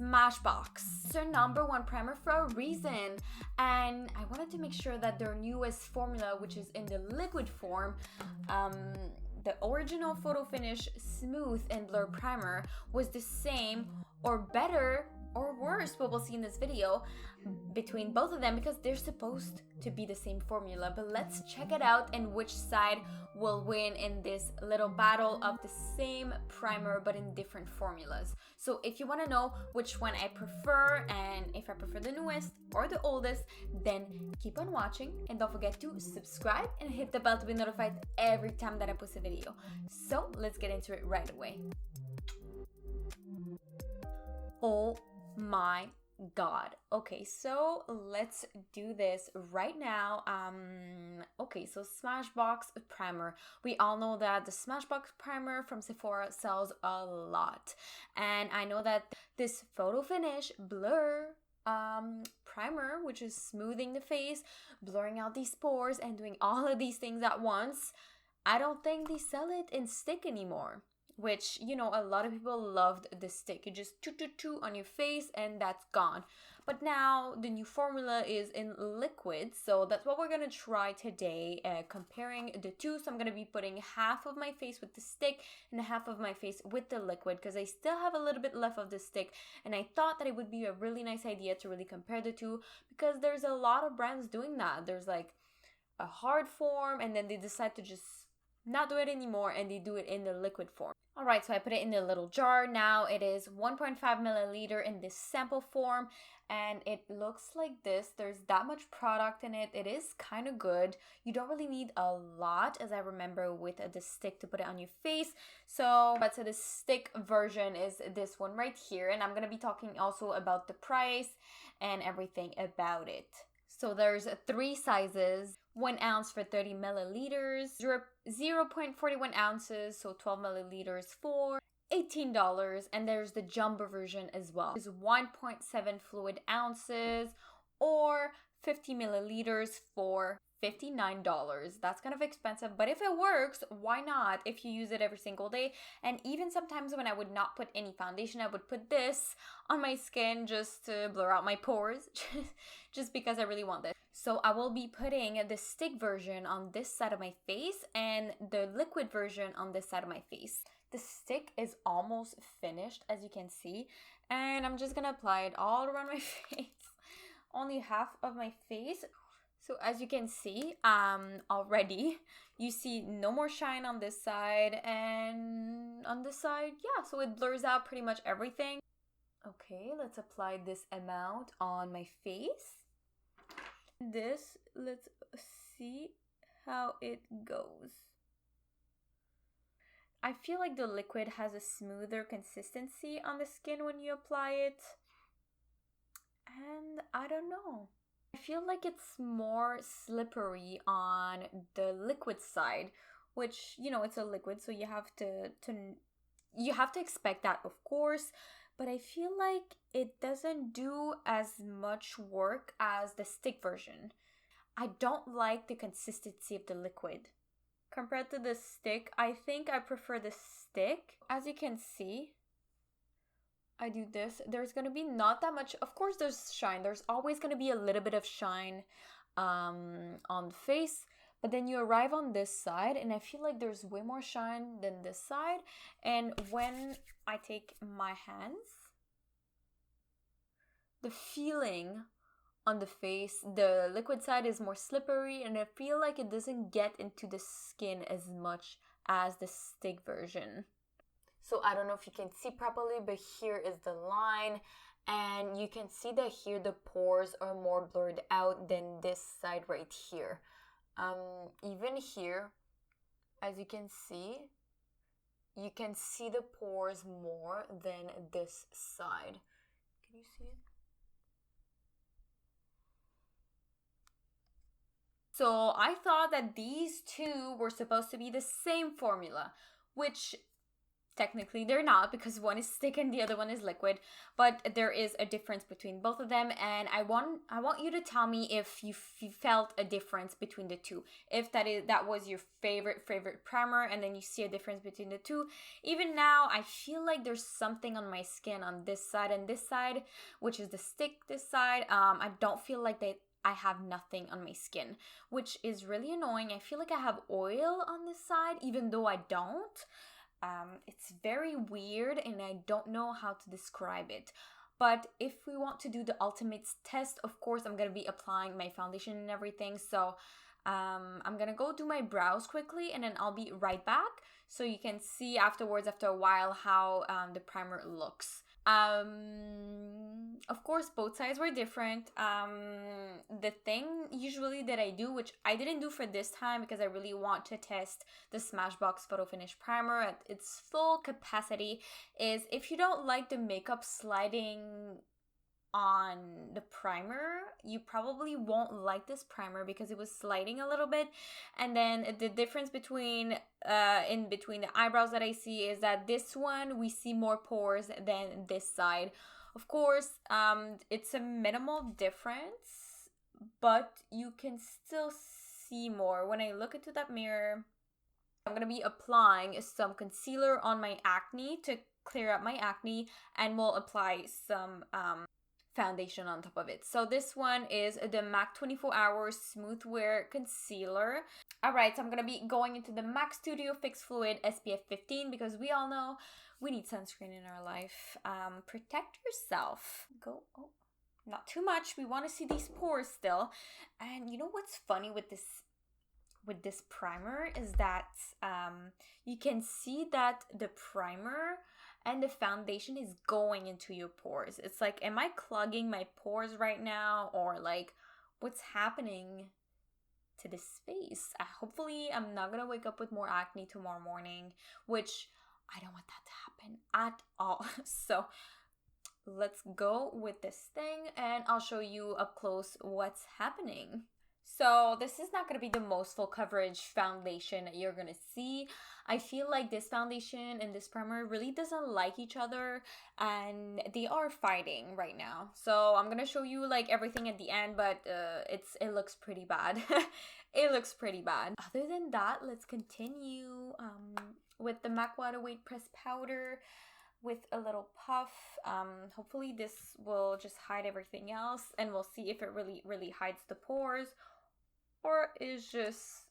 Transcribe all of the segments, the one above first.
Smashbox. It's their #1 primer for a reason, and I wanted to make sure that their newest formula, which is in the liquid form, the original Photo Finish Smooth and Blur Primer, was the same or better or worse, what we'll see in this video, between both of them, because they're supposed to be the same formula. But let's check it out and which side will win in this little battle of the same primer but in different formulas. So if you want to know which one I prefer and if I prefer the newest or the oldest, then keep on watching and don't forget to subscribe and hit the bell to be notified every time that I post a video. So let's get into it right away. Oh my god. Okay, so let's do this right now. Okay, so Smashbox primer. We all know that the Smashbox primer from Sephora sells a lot, and I know that this Photo Finish Blur primer, which is smoothing the face, blurring out these pores, and doing all of these things at once, I don't think they sell it in stick anymore. Which, you know, a lot of people loved the stick. You just choo on your face and that's gone. But now the new formula is in liquid, so that's what we're gonna try today, comparing the two. So I'm gonna be putting half of my face with the stick and half of my face with the liquid, because I still have a little bit left of the stick, and I thought that it would be a really nice idea to really compare the two, because there's a lot of brands doing that. There's like a hard form, and then they decide to just not do it anymore and they do it in the liquid form. Alright, so I put it in the little jar. Now it is 1.5 milliliter in this sample form, and it looks like this. There's that much product in it. It is kind of good. You don't really need a lot, as I remember with the stick, to put it on your face. So the stick version is this one right here, and I'm gonna be talking also about the price and everything about it. So there's 3 sizes, 1 ounce for 30 milliliters, 0.41 ounces, so 12 milliliters for $18, and there's the jumbo version as well. It's 1.7 fluid ounces or 50 milliliters for $59. That's kind of expensive, but if it works, why not? If you use it every single day. And even sometimes when I would not put any foundation, I would put this on my skin just to blur out my pores, just because I really want this. So I will be putting the stick version on this side of my face and the liquid version on this side of my face. The stick is almost finished, as you can see, and I'm just gonna apply it all around my face, only half of my face. So as you can see, already you see no more shine on this side, and on this side, yeah, so it blurs out pretty much everything. Okay, let's apply this amount on my face. Let's see how it goes. I feel like the liquid has a smoother consistency on the skin when you apply it, and I don't know. I feel like it's more slippery on the liquid side, which, you know, it's a liquid, so you have to expect that, of course, but I feel like it doesn't do as much work as the stick version. I don't like the consistency of the liquid. Compared to the stick, I think I prefer the stick. As you can see, I do this. There's going to be not that much. Of course, there's shine. There's always going to be a little bit of shine on the face. But then you arrive on this side, and I feel like there's way more shine than this side. And when I take my hands, the feeling on the face, the liquid side is more slippery, and I feel like it doesn't get into the skin as much as the stick version. So I don't know if you can see properly, but here is the line, and you can see that here the pores are more blurred out than this side right here. Even here, as you can see the pores more than this side. Can you see it? So I thought that these two were supposed to be the same formula, which technically they're not, because one is stick and the other one is liquid, but there is a difference between both of them, and I want you to tell me if you felt a difference between the two, if that was your favorite primer, and then you see a difference between the two. Even now, I feel like there's something on my skin on this side and this side, which is the stick this side. I don't feel like I have nothing on my skin, which is really annoying. I feel like I have oil on this side, even though I don't. It's very weird, and I don't know how to describe it. But if we want to do the ultimate test, of course, I'm going to be applying my foundation and everything. So I'm going to go do my brows quickly, and then I'll be right back so you can see afterwards, after a while, how the primer looks. Of course, both sides were different. The thing usually that I do, which I didn't do for this time because I really want to test the Smashbox Photo Finish Primer at its full capacity, is if you don't like the makeup sliding on the primer, you probably won't like this primer because it was sliding a little bit. And then the difference between in between the eyebrows that I see is that this one we see more pores than this side. Of course, it's a minimal difference, but you can still see more. When I look into that mirror, I'm gonna be applying some concealer on my acne to clear up my acne, and we'll apply some foundation on top of it. So this one is the MAC 24 Hour Smooth Wear Concealer. Alright, so I'm gonna be going into the MAC Studio Fix Fluid SPF 15 because we all know we need sunscreen in our life. Protect yourself. Not too much. We want to see these pores still. And you know what's funny with this primer is that you can see that the primer and the foundation is going into your pores. It's like, am I clogging my pores right now, or like what's happening to this face? Hopefully I'm not gonna wake up with more acne tomorrow morning, which I don't want that to happen at all. So let's go with this thing and I'll show you up close what's happening. So this is not going to be the most full coverage foundation that you're going to see. I feel like this foundation and this primer really doesn't like each other, and they are fighting right now. So I'm going to show you like everything at the end, but it looks pretty bad. It looks pretty bad. Other than that, let's continue with the MAC Water Weight Pressed Powder with a little puff. Hopefully this will just hide everything else, and we'll see if it really hides the pores, or is just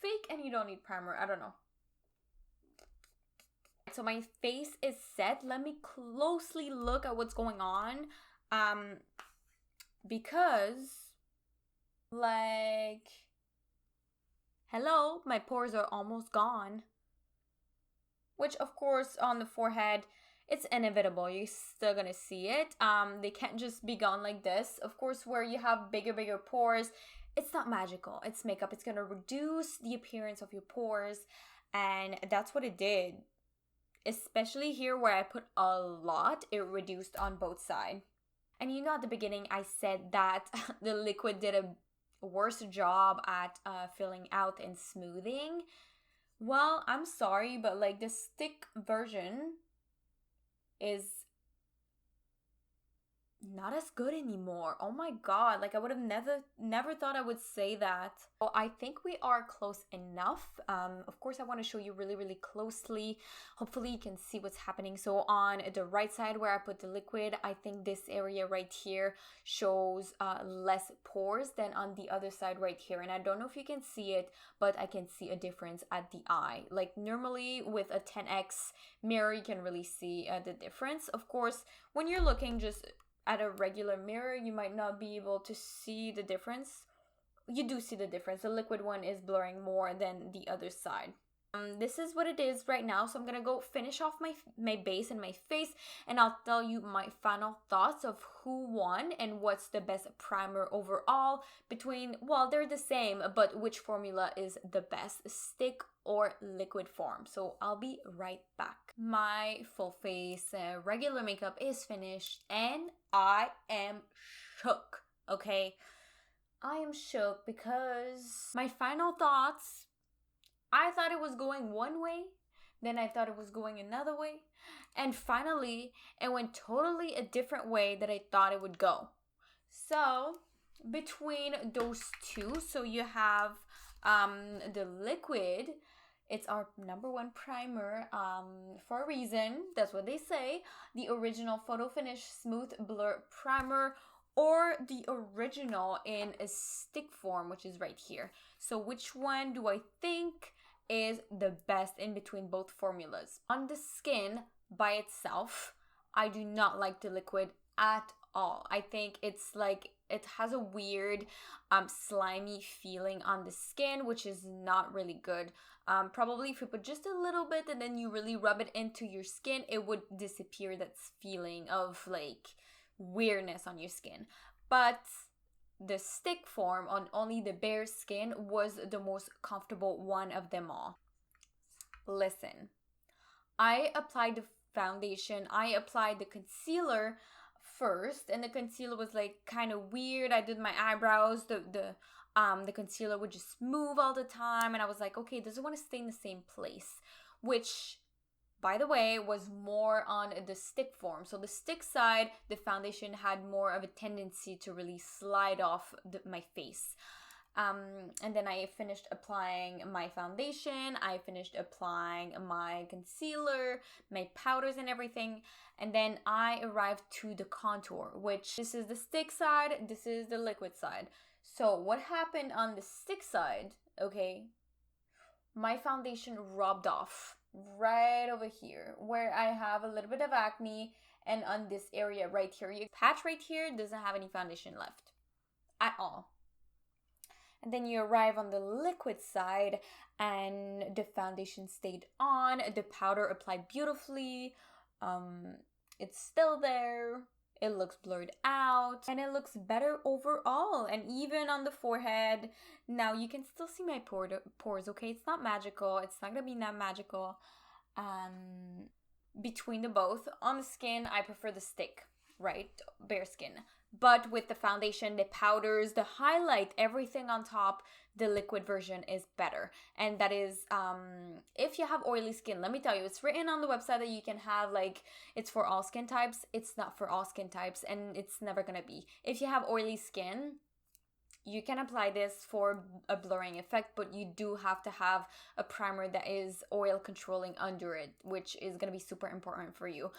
fake and you don't need primer. I don't know. So my face is set. Let me closely look at what's going on, because like, hello, my pores are almost gone. Which of course on the forehead, it's inevitable. You're still gonna see it. They can't just be gone like this. Of course, where you have bigger pores, it's not magical. It's makeup. It's gonna reduce the appearance of your pores, and that's what it did. Especially here where I put a lot, it reduced on both sides. And you know, at the beginning I said that the liquid did a worse job at filling out and smoothing. Well, I'm sorry, but like the stick version is not as good anymore. Oh my god, like I would have never thought I would say that. Well, I think we are close enough. Of course, I want to show you really closely. Hopefully you can see what's happening. So on the right side where I put the liquid, I think this area right here shows less pores than on the other side right here. And I don't know if you can see it, but I can see a difference at the eye. Like normally with a 10x mirror, you can really see the difference. Of course, when you're looking just at a regular mirror, you might not be able to see the difference. You do see the difference. The liquid one is blurring more than the other side. This is what it is right now. So I'm gonna go finish off my base and my face, and I'll tell you my final thoughts of who won and what's the best primer overall between, well, they're the same, but which formula is the best, stick or liquid form. So I'll be right back. My full face regular makeup is finished, and I am shook, okay? I am shook because my final thoughts, I thought it was going one way. then I thought it was going another way, and finally it went totally a different way that I thought it would go. So between those two, so you have the liquid. It's our number one primer for a reason. That's what they say. The original Photo Finish Smooth Blur Primer, or the original in a stick form, which is right here. So which one do I think is the best in between both formulas? On the skin by itself, I do not like the liquid at all. I think it's like, it has a weird slimy feeling on the skin, which is not really good. Probably if you put just a little bit and then you really rub it into your skin, it would disappear that feeling of like weirdness on your skin. But the stick form on only the bare skin was the most comfortable one of them all. Listen, I applied the foundation, I applied the concealer first, and the concealer was like kind of weird. I did my eyebrows, the concealer would just move all the time, and I was like, okay, does it want to stay in the same place? Which, by the way, was more on the stick form. So the stick side, the foundation had more of a tendency to really slide off my face. And then I finished applying my foundation, I finished applying my concealer, my powders and everything, and then I arrived to the contour, which this is the stick side, this is the liquid side. So what happened on the stick side, okay, my foundation rubbed off right over here where I have a little bit of acne, and on this area right here, your patch right here doesn't have any foundation left at all. And then you arrive on the liquid side and the foundation stayed on, the powder applied beautifully, it's still there, it looks blurred out, and it looks better overall. And even on the forehead, now you can still see my pores, okay? It's not magical, it's not gonna be that magical. Between the both, on the skin, I prefer the stick, right? Bare skin. But with the foundation, the powders, the highlight, everything on top, the liquid version is better. And that is, if you have oily skin, let me tell you, it's written on the website that you can have, like, it's for all skin types. It's not for all skin types, and it's never gonna be. If you have oily skin, you can apply this for a blurring effect, but you do have to have a primer that is oil controlling under it, which is going to be super important for you.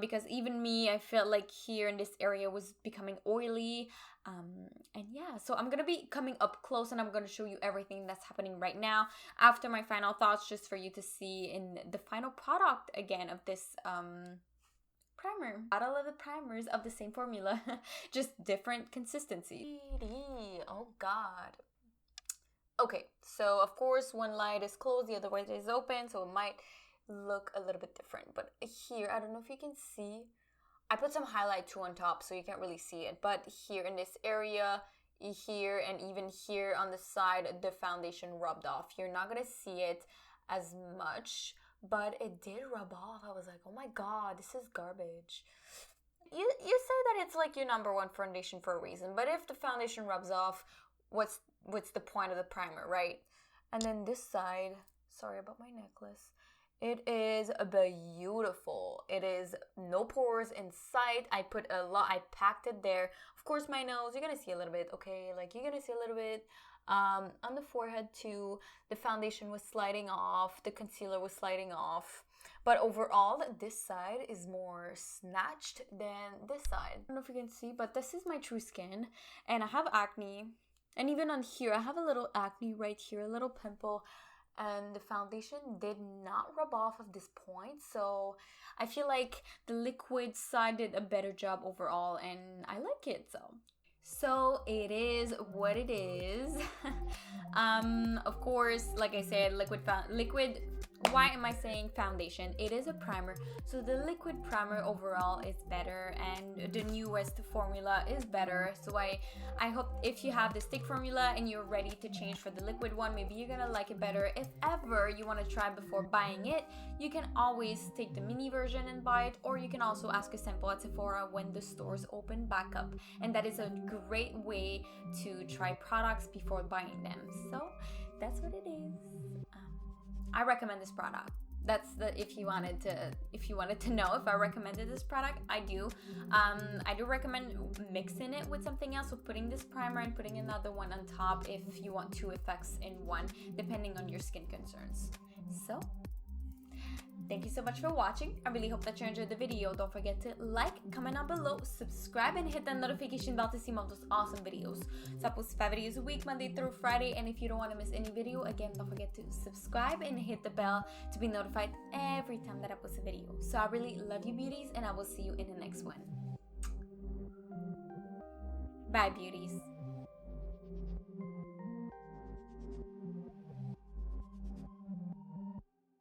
Because even me, I felt like here in this area was becoming oily. And yeah, so I'm going to be coming up close and I'm going to show you everything that's happening right now after my final thoughts, just for you to see in the final product again of this primer. Not all of the primers of the same formula, just different consistency. Oh god. Okay, so of course one light is closed, the other one is open, so it might look a little bit different. But here, I don't know if you can see, I put some highlight too on top so you can't really see it, but here in this area, here and even here on the side, the foundation rubbed off. You're not gonna see it as much, but it did rub off. I was like, oh my god, this is garbage. You say that it's like your number one foundation for a reason, but if the foundation rubs off, what's the point of the primer, right? And then this side, sorry about my necklace, it is beautiful. It is no pores in sight. I put a lot, I packed it there. Of course, my nose, you're gonna see a little bit, okay? Like, you're gonna see a little bit. On the forehead too, the foundation was sliding off, the concealer was sliding off, but overall this side is more snatched than this side. I don't know if you can see, but this is my true skin, and I have acne, and even on here I have a little acne right here, a little pimple, and the foundation did not rub off of this point, so I feel like the liquid side did a better job overall, and I like it. So it is what it is. Of course, like I said, liquid, why am I saying foundation? It is a primer, so the liquid primer overall is better, and the newest formula is better. So I hope if you have the stick formula and you're ready to change for the liquid one, maybe you're gonna like it better. If ever you want to try before buying it, you can always take the mini version and buy it, or you can also ask a sample at Sephora when the stores open back up, and that is a great way to try products before buying them. So that's what it is. I recommend this product. that's the if you wanted to know if I recommended this product. I do recommend mixing it with something else, so putting this primer and putting another one on top if you want two effects in one, depending on your skin concerns. So thank you so much for watching. I really hope that you enjoyed the video. Don't forget to like, comment down below, subscribe, and hit that notification bell to see more of those awesome videos. So I post 5 videos a week, Monday through Friday, and if you don't want to miss any video, again, don't forget to subscribe and hit the bell to be notified every time that I post a video. So I really love you, beauties, and I will see you in the next one. Bye, beauties.